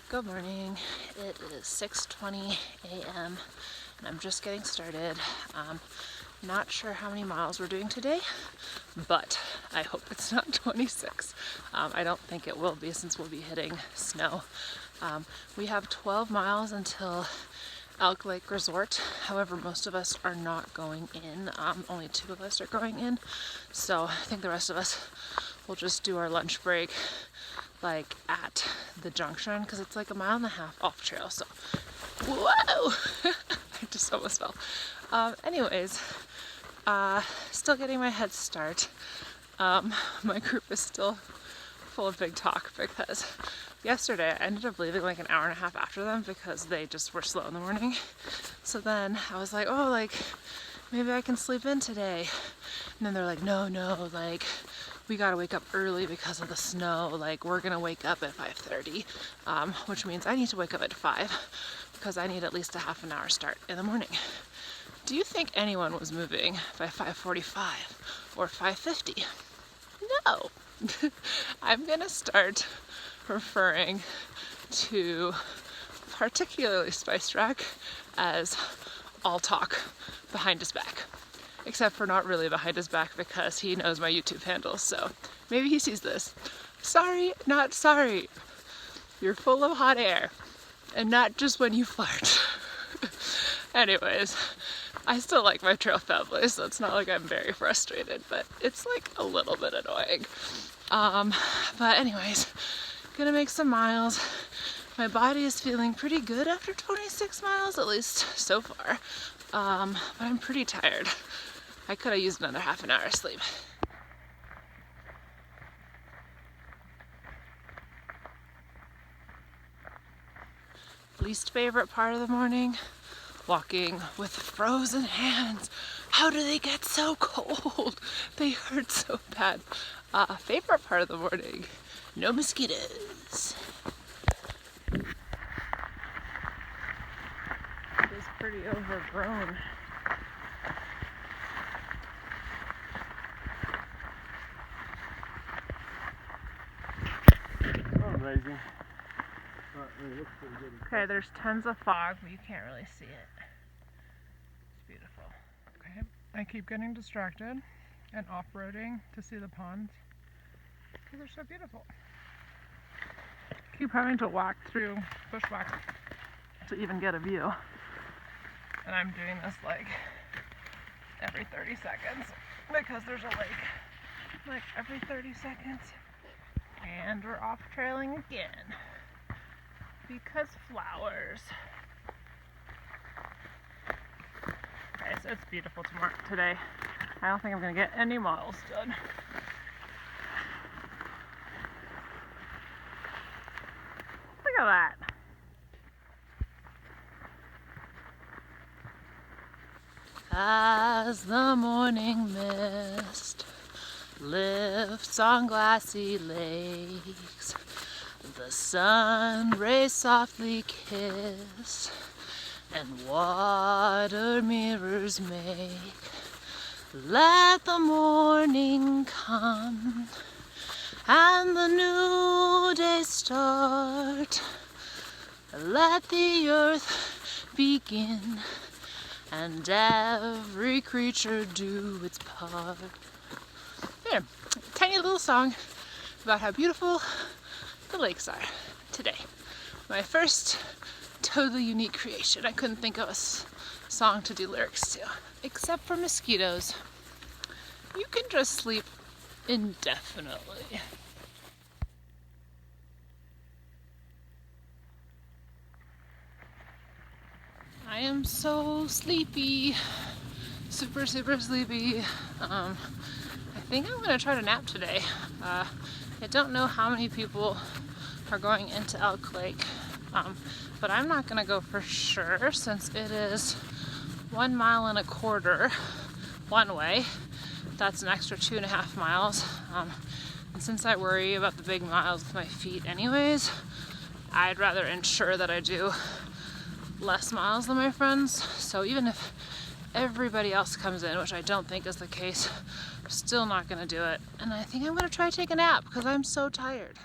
Good morning. It is 6:20 a.m. and I'm just getting started. Not sure how many miles we're doing today, but I hope it's not 26. I don't think it will be since we'll be hitting snow. We have 12 miles until Elk Lake Resort. However, most of us are not going in. Only 2 of us are going in. So I think the rest of us will just do our lunch break like at the junction, because it's like a 1.5 miles off trail. So whoa, I just almost fell. Anyways, still getting my head start. My group is still full of big talk because yesterday I ended up leaving like an 1.5 hours after them because they just were slow in the morning. So then I was like, oh, like maybe I can sleep in today. And then they're like, no, like we gotta wake up early because of the snow. Like we're gonna wake up at 5:30, which means I need to wake up at 5 because I need at least a half an hour start in the morning. Do you think anyone was moving by 5:45 or 5:50? No. I'm gonna start referring to particularly Spice Rack as all talk behind his back. Except for not really behind his back because he knows my YouTube handle, so maybe he sees this. Sorry, not sorry. You're full of hot air, and not just when you fart. Anyways, I still like my trail family, so it's not like I'm very frustrated, but it's like a little bit annoying. But anyways, gonna make some miles. My body is feeling pretty good after 26 miles, at least so far. But I'm pretty tired. I could have used another half an hour of sleep. Least favorite part of the morning? Walking with frozen hands. How do they get so cold? They hurt so bad. Favorite part of the morning? No mosquitoes. It is pretty overgrown. Amazing. It looks pretty good. Okay, there's tons of fog, but you can't really see it. It's beautiful. Okay, I keep getting distracted and off-roading to see the ponds because they're so beautiful. Keep having to walk through Bushwack to even get a view. And I'm doing this like every 30 seconds because there's a lake like every 30 seconds. And we're off trailing again because flowers. Okay, so it's beautiful today. I don't think I'm gonna get any miles done. Look at that. As the morning mist lifts on glassy lakes, the sun rays softly kiss, and water mirrors make. Let the morning come, and the new day start. Let the earth begin, and every creature do its part. Here, tiny little song about how beautiful the lakes are today. My first totally unique creation. I couldn't think of a song to do lyrics to, except for mosquitoes. You can just sleep indefinitely. I am so sleepy, super sleepy. I think I'm gonna try to nap today. I don't know how many people are going into Elk Lake, but I'm not gonna go for sure since it is 1.25 miles one way. That's an extra 2.5 miles. And since I worry about the big miles with my feet anyways, I'd rather ensure that I do less miles than my friends. So even if everybody else comes in, which I don't think is the case, I'm still not gonna do it. And I think I'm gonna try to take a nap because I'm so tired.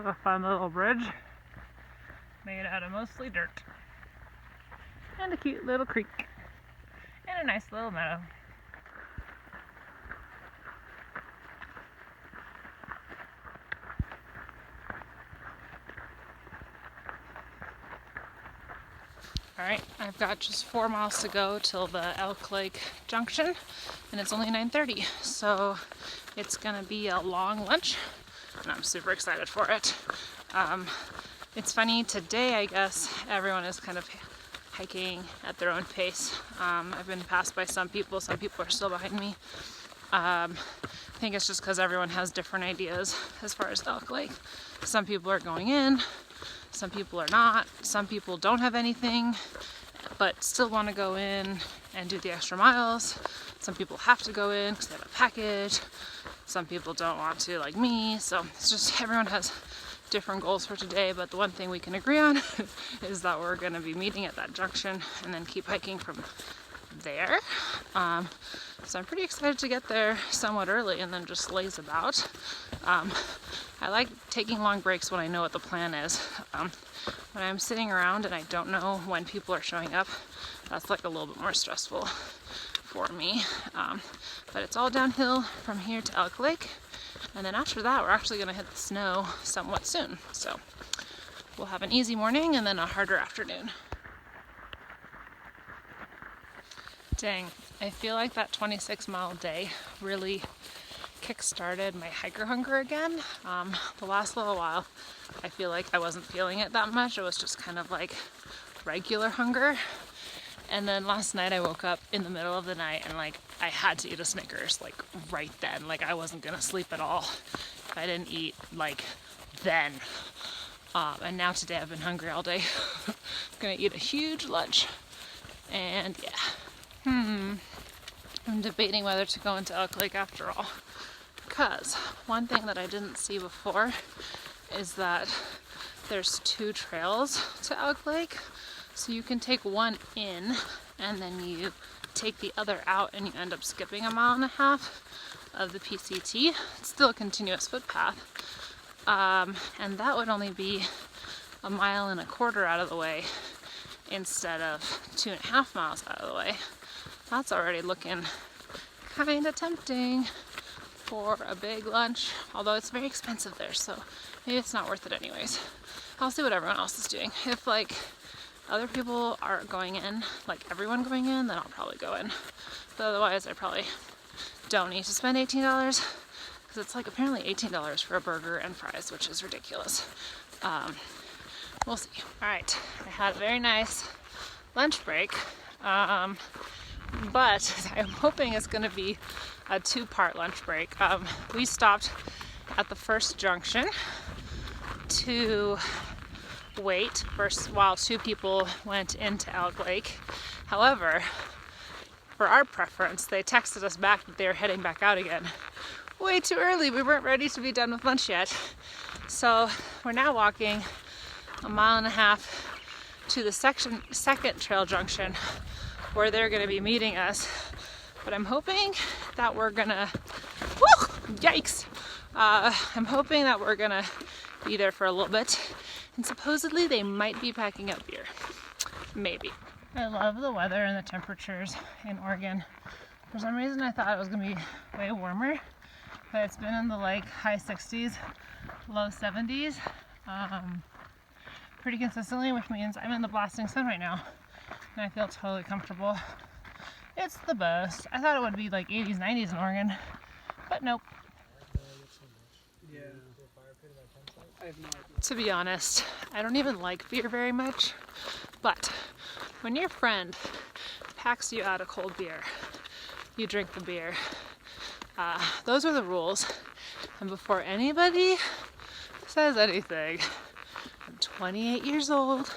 with a fun little bridge made out of mostly dirt. And a cute little creek. And a nice little meadow. Alright, I've got just 4 miles to go till the Elk Lake Junction, and it's only 9:30, so it's gonna be a long lunch, and I'm super excited for it. It's funny, today I guess everyone is kind of hiking at their own pace. I've been passed by some people are still behind me. I think it's just because everyone has different ideas as far as Elk Lake. Some people are going in, some people are not, some people don't have anything but still want to go in and do the extra miles. Some people have to go in because they have a package. Some people don't want to, like me. So it's just everyone has different goals for today, but the one thing we can agree on is that we're going to be meeting at that junction and then keep hiking from there. So I'm pretty excited to get there somewhat early and then just laze about. I like taking long breaks when I know what the plan is. When I'm sitting around and I don't know when people are showing up, that's like a little bit more stressful for me. But it's all downhill from here to Elk Lake. And then after that, we're actually going to hit the snow somewhat soon. So we'll have an easy morning and then a harder afternoon. Dang, I feel like that 26-mile day really kick-started my hiker hunger again. The last little while, I feel like I wasn't feeling it that much. It was just kind of like regular hunger. And then last night I woke up in the middle of the night and like I had to eat a Snickers like right then. Like I wasn't gonna sleep at all if I didn't eat like then. And now today I've been hungry all day. I'm gonna eat a huge lunch. And yeah. I'm debating whether to go into Elk Lake after all. Because one thing that I didn't see before is that there's 2 trails to Elk Lake. So you can take one in and then you take the other out and you end up skipping 1.5 miles of the PCT. It's still a continuous footpath. And that would only be 1.25 miles out of the way instead of 2.5 miles out of the way. That's already looking kind of tempting for a big lunch, although it's very expensive there, so maybe it's not worth it anyways. I'll see what everyone else is doing. If like other people are going in, like everyone going in, then I'll probably go in. But otherwise, I probably don't need to spend $18 because it's like apparently $18 for a burger and fries, which is ridiculous. We'll see. All right, I had a very nice lunch break. But I'm hoping it's going to be a 2-part lunch break. We stopped at the first junction to wait while 2 people went into Elk Lake. However, for our preference, they texted us back that they were heading back out again. Way too early. We weren't ready to be done with lunch yet. So we're now walking 1.5 miles to the second trail junction where they're going to be meeting us. But I'm hoping that we're gonna, yikes! I'm hoping that we're gonna be there for a little bit. And supposedly they might be packing up beer. Maybe. I love the weather and the temperatures in Oregon. For some reason I thought it was gonna be way warmer, but it's been in the like high 60s, low 70s, pretty consistently, which means I'm in the blasting sun right now. And I feel totally comfortable. It's the best. I thought it would be like 80s, 90s in Oregon, but nope. Yeah. I have no idea. To be honest, I don't even like beer very much, but when your friend packs you out a cold beer, you drink the beer. Those are the rules. And before anybody says anything, I'm 28 years old.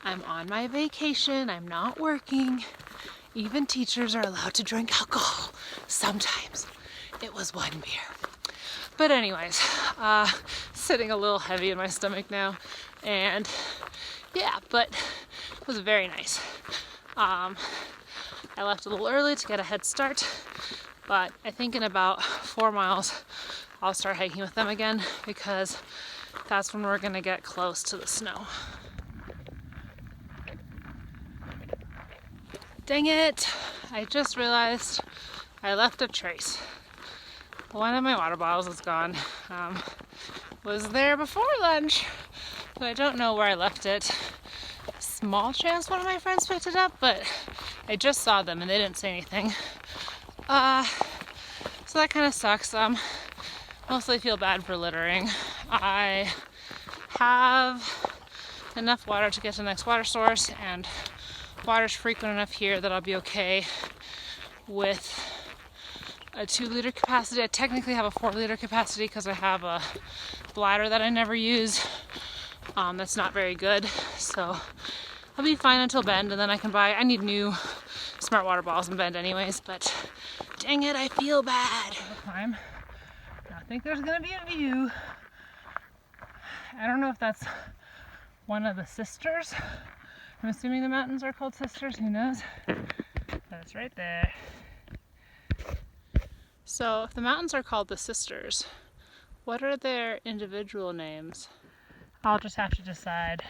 I'm on my vacation. I'm not working. Even teachers are allowed to drink alcohol. Sometimes. It was 1 beer. But anyways, sitting a little heavy in my stomach now. And yeah, but it was very nice. I left a little early to get a head start. But I think in about 4 miles, I'll start hiking with them again because that's when we're gonna get close to the snow. Dang it! I just realized I left a trace. One of my water bottles is gone. Was there before lunch, but I don't know where I left it. Small chance one of my friends picked it up, but I just saw them and they didn't say anything. So that kind of sucks. Mostly feel bad for littering. I have enough water to get to the next water source, and water's frequent enough here that I'll be okay with a 2-liter capacity. I technically have a 4-liter capacity because I have a bladder that I never use. That's not very good, so I'll be fine until Bend, and then I need new smart water bottles in Bend anyways, but dang it, I feel bad. I think there's gonna be a view. I don't know if that's one of the sisters. I'm assuming the mountains are called sisters, who knows? But it's right there. So if the mountains are called the sisters, what are their individual names? I'll just have to decide.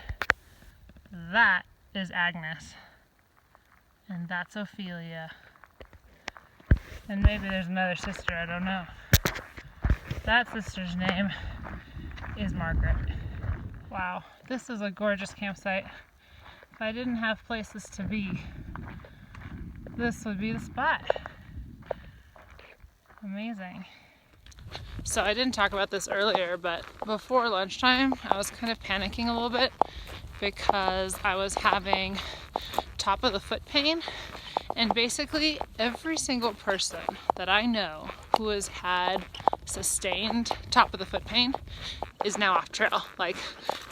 That is Agnes, and that's Ophelia. And maybe there's another sister, I don't know. That sister's name is Margaret. Wow, this is a gorgeous campsite. If I didn't have places to be, this would be the spot. Amazing. So I didn't talk about this earlier, but before lunchtime, I was kind of panicking a little bit because I was having top of the foot pain. And basically every single person that I know who has had sustained top of the foot pain is now off trail. Like,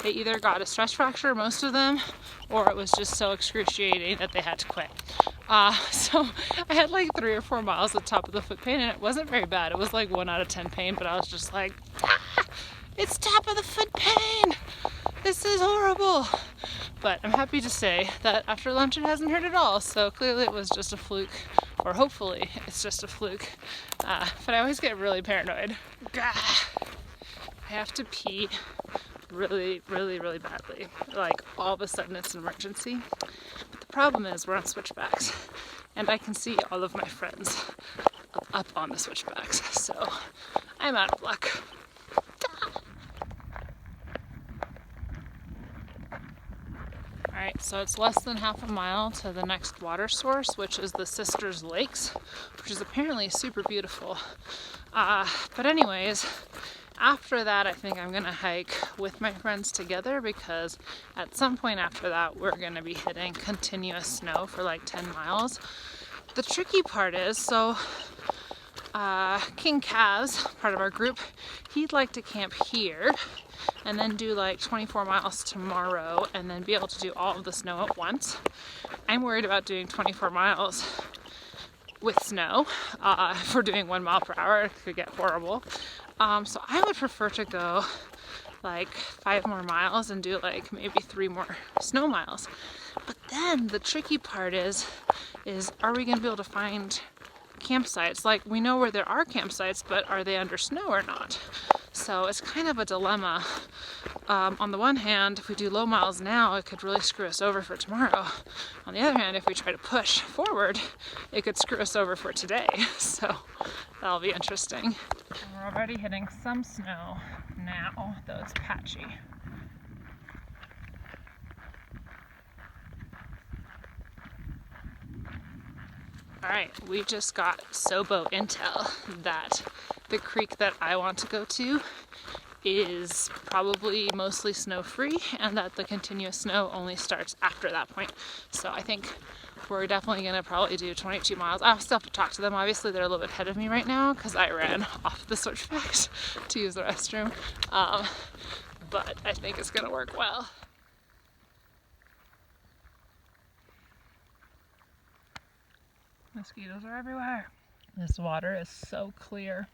they either got a stress fracture, most of them, or it was just so excruciating that they had to quit. So I had like 3 or 4 miles of top of the foot pain, and it wasn't very bad. It was like 1 out of 10 pain, but I was just like, it's top of the foot pain. This is horrible. But I'm happy to say that after lunch it hasn't hurt at all. So clearly it was just a fluke, or hopefully it's just a fluke. But I always get really paranoid. I have to pee really, really, really badly. Like, all of a sudden it's an emergency. But the problem is we're on switchbacks, and I can see all of my friends up on the switchbacks. So I'm out of luck. Alright, so it's less than half a mile to the next water source, which is the Sisters Lakes, which is apparently super beautiful. But anyways, after that I think I'm gonna hike with my friends together, because at some point after that we're gonna be hitting continuous snow for like 10 miles. The tricky part is, so King Kaz, part of our group, he'd like to camp here and then do like 24 miles tomorrow and then be able to do all of the snow at once. I'm worried about doing 24 miles with snow. If we're doing 1 mile per hour, it could get horrible. So I would prefer to go like 5 more miles and do like maybe 3 more snow miles. But then the tricky part is are we gonna be able to find campsites? Like, we know where there are campsites, but are they under snow or not? So it's kind of a dilemma. On the one hand, if we do low miles now, it could really screw us over for tomorrow. On the other hand, if we try to push forward, it could screw us over for today. So that'll be interesting. We're already hitting some snow now, though it's patchy. Alright, we just got Sobo intel that the creek that I want to go to is probably mostly snow-free, and that the continuous snow only starts after that point. So I think we're definitely going to probably do 22 miles. I still have to talk to them. Obviously they're a little bit ahead of me right now because I ran off the switchbacks to use the restroom. But I think it's going to work well. Mosquitoes are everywhere. This water is so clear.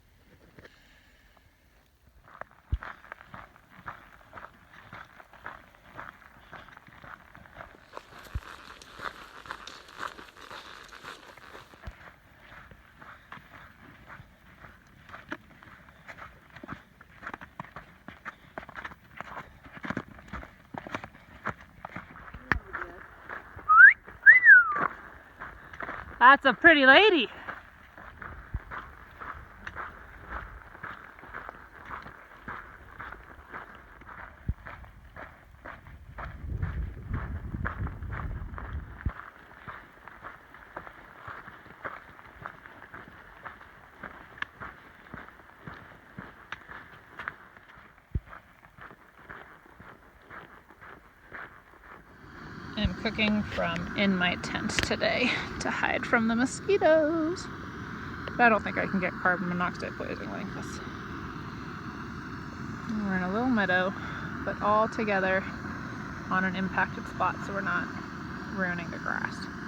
That's a pretty lady. I'm cooking from in my tent today to hide from the mosquitoes. But I don't think I can get carbon monoxide poisoning like this. We're in a little meadow, but all together on an impacted spot so we're not ruining the grass.